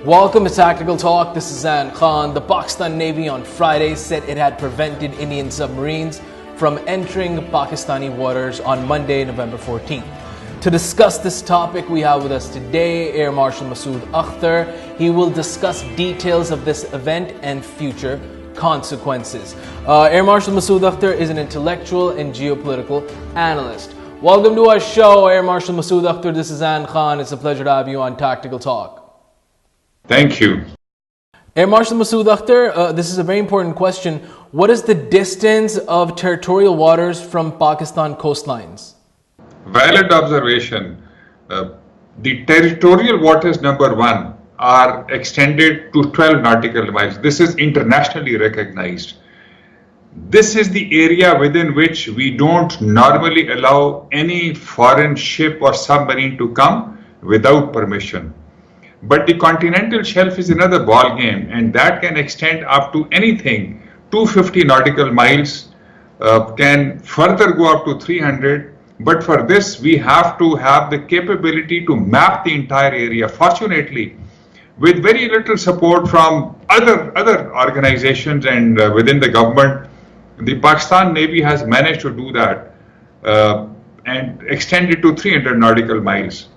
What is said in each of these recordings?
Welcome to Tactical Talk. This is Zain Khan. The Pakistan Navy on Friday said it had prevented Indian submarines from entering Pakistani waters on Monday, November 14th. To discuss this topic, we have with us today Air Marshal Masood Akhtar. He will discuss details of this event and future consequences. Air Marshal Masood Akhtar is an intellectual and geopolitical analyst. Welcome to our show, Air Marshal Masood Akhtar. This is Zain Khan. It's a pleasure to have you on Tactical Talk. Thank you. Air Marshal Masood Akhtar, this is a very important question. What is the distance of territorial waters from Pakistan coastlines? Valid observation. The territorial waters, number one, are extended to 12 nautical miles. This is internationally recognized. This is the area within which we don't normally allow any foreign ship or submarine to come without permission. But the continental shelf is another ball game, and that can extend up to anything 250 nautical miles, can further go up to 300. But for this, we have to have the capability to map the entire area. Fortunately, with very little support from other organizations and within the government, the Pakistan Navy has managed to do that and extend it to 300 nautical miles.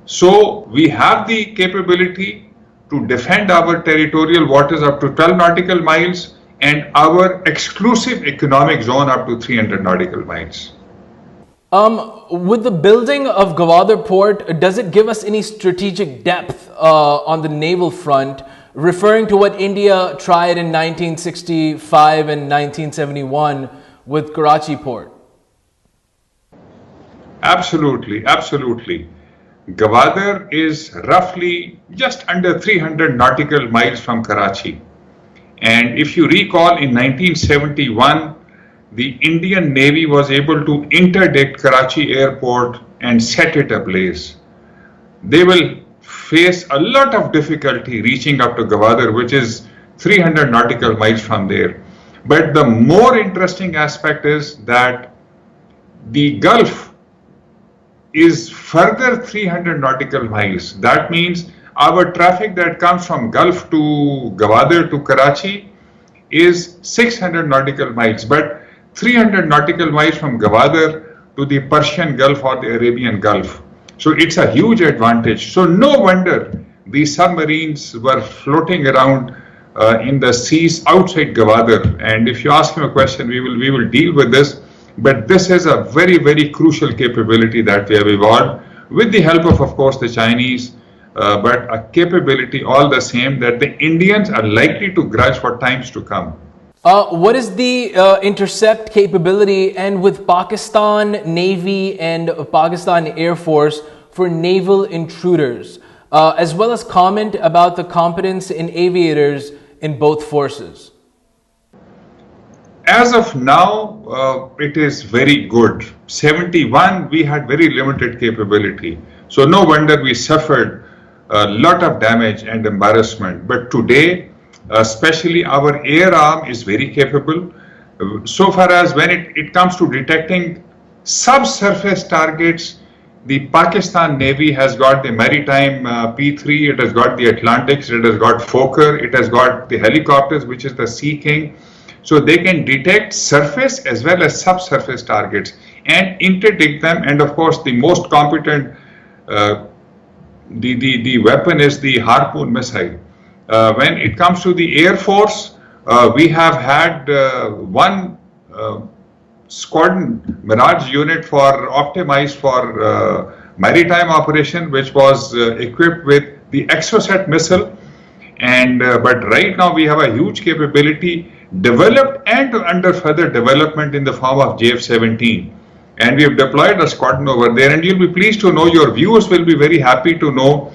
So we have the capability to defend our territorial waters up to 12 nautical miles and our exclusive economic zone up to 300 nautical miles. With the building of Gwadar Port, does it give us any strategic depth on the naval front, referring to what India tried in 1965 and 1971 with Karachi Port? Absolutely, absolutely. Gwadar is roughly just under 300 nautical miles from Karachi. And if you recall, in 1971, the Indian Navy was able to interdict Karachi airport and set it ablaze. They will face a lot of difficulty reaching up to Gwadar, which is 300 nautical miles from there. But the more interesting aspect is that the Gulf is further 300 nautical miles. That means our traffic that comes from Gulf to Gwadar to Karachi is 600 nautical miles, but 300 nautical miles from Gwadar to the Persian Gulf or the Arabian Gulf. So it's a huge advantage. So no wonder these submarines were floating around in the seas outside Gwadar. And if you ask me a question, we will deal with this. But this is a very, very crucial capability that we have evolved with the help of course, the Chinese, but a capability all the same that the Indians are likely to grudge for times to come. What is the intercept capability, and with Pakistan Navy and Pakistan Air Force for naval intruders, as well as comment about the competence in aviators in both forces? As of now, it is very good. 71, we had very limited capability. So no wonder we suffered a lot of damage and embarrassment. But today, especially our air arm is very capable. So far as when it comes to detecting subsurface targets, the Pakistan Navy has got the maritime P3, it has got the Atlantics, it has got Fokker, it has got the helicopters, which is the Sea King. So they can detect surface as well as subsurface targets and interdict them. And of course, the most competent the weapon is the Harpoon missile. When it comes to the Air Force, we have had one squadron Mirage unit optimized for maritime operation, which was equipped with the Exocet missile. And but right now we have a huge capability developed and under further development in the form of JF-17. And we have deployed a squadron over there, and you'll be pleased to know, your viewers will be very happy to know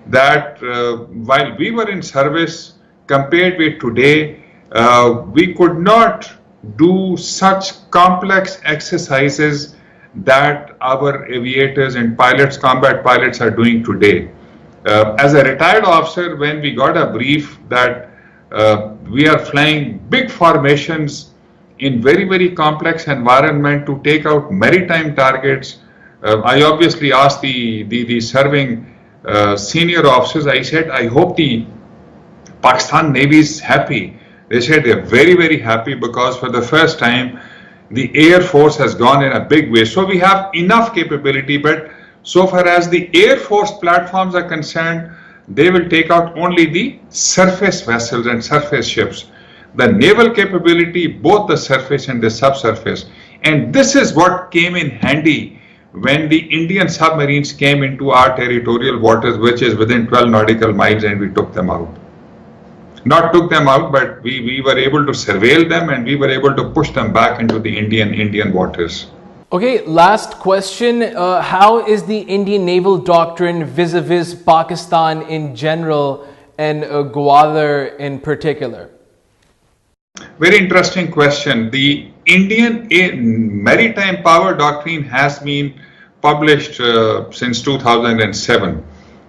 that while we were in service, compared with today, we could not do such complex exercises that our aviators and pilots, combat pilots are doing today. As a retired officer, when we got a brief that we are flying big formations in very, very complex environment to take out maritime targets, I obviously asked the serving senior officers, I said, I hope the Pakistan Navy is happy. They said they're very, very happy because for the first time, the Air Force has gone in a big way. So we have enough capability, but so far as the Air Force platforms are concerned, they will take out only the surface vessels and surface ships. The naval capability, both the surface and the subsurface. And this is what came in handy when the Indian submarines came into our territorial waters, which is within 12 nautical miles, and we took them out. Not took them out, but we were able to surveil them and we were able to push them back into the Indian waters. Okay, last question. How is the Indian naval doctrine vis-a-vis Pakistan in general and Gwadar in particular? Very interesting question. The Indian maritime power doctrine has been published since 2007,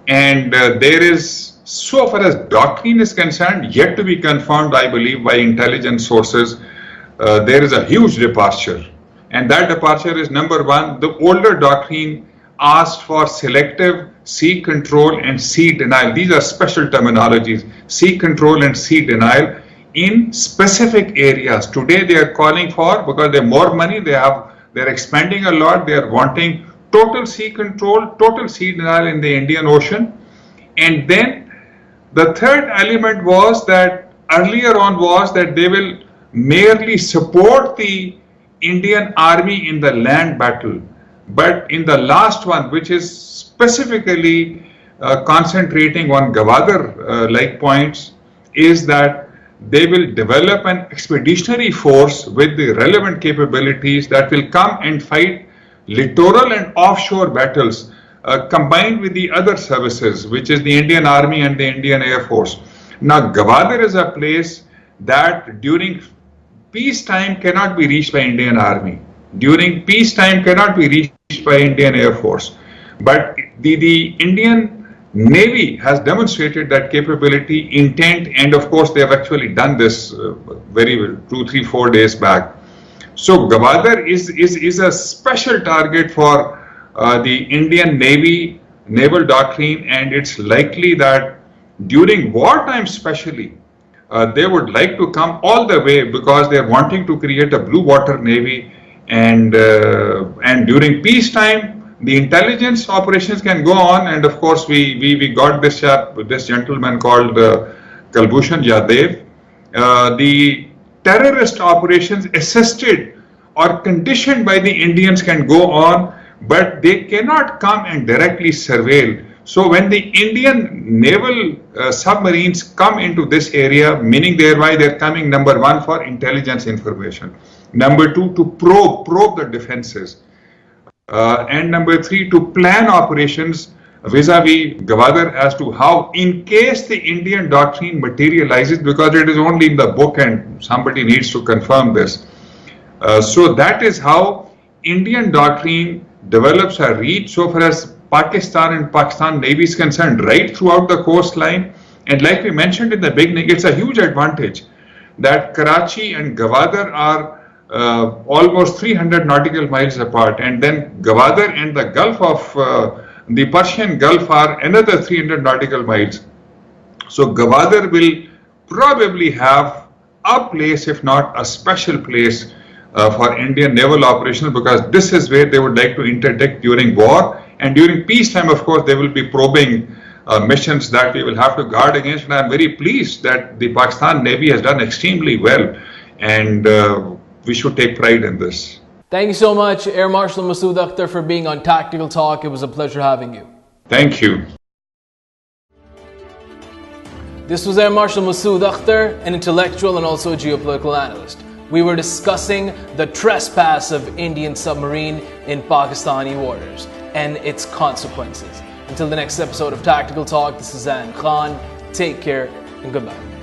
and there is, so far as doctrine is concerned, yet to be confirmed, I believe, by intelligence sources. There is a huge departure, and that departure is, number one, the older doctrine asked for selective sea control and sea denial. These are special terminologies: sea control and sea denial in specific areas. Today they are calling for, because they have more money, they're expanding a lot, they are wanting total sea control, total sea denial in the Indian Ocean. And then the third element was that earlier on was that they will merely support the Indian Army in the land battle. But in the last one, which is specifically concentrating on Gwadar-like points, is that they will develop an expeditionary force with the relevant capabilities that will come and fight littoral and offshore battles combined with the other services, which is the Indian Army and the Indian Air Force. Now, Gwadar is a place that during peacetime cannot be reached by Indian Army. During peacetime cannot be reached by Indian Air Force. But the Indian Navy has demonstrated that capability, intent, and of course they have actually done this very 2, 3, 4 days back. So Gwadar is a special target for the Indian Navy naval doctrine, and it's likely that during wartime especially, they would like to come all the way because they're wanting to create a blue water navy, and during peacetime, the intelligence operations can go on, and of course we got this gentleman called Kulbhushan Yadav. The terrorist operations assisted or conditioned by the Indians can go on, but they cannot come and directly surveil. So when the Indian naval submarines come into this area, meaning thereby they're coming, number one, for intelligence information, number two, to probe the defenses, and number three, to plan operations vis-a-vis Gwadar as to how, in case the Indian doctrine materializes, because it is only in the book and somebody needs to confirm this. So that is how Indian doctrine develops a reach so far as Pakistan and Pakistan Navy is concerned, right throughout the coastline. And like we mentioned in the beginning, it's a huge advantage that Karachi and Gwadar are almost 300 nautical miles apart, and then Gwadar and the Gulf of the Persian Gulf are another 300 nautical miles. So Gwadar will probably have a place, if not a special place, for Indian naval operations, because this is where they would like to interdict during war, and during peacetime, of course, they will be probing missions that we will have to guard against. And I am very pleased that the Pakistan Navy has done extremely well, and we should take pride in this. Thank you so much, Air Marshal Masood Akhtar, for being on Tactical Talk. It was a pleasure having you. Thank you. This was Air Marshal Masood Akhtar, an intellectual and also a geopolitical analyst. We were discussing the trespass of Indian submarine in Pakistani waters and its consequences. Until the next episode of Tactical Talk, this is Zain Khan. Take care and goodbye.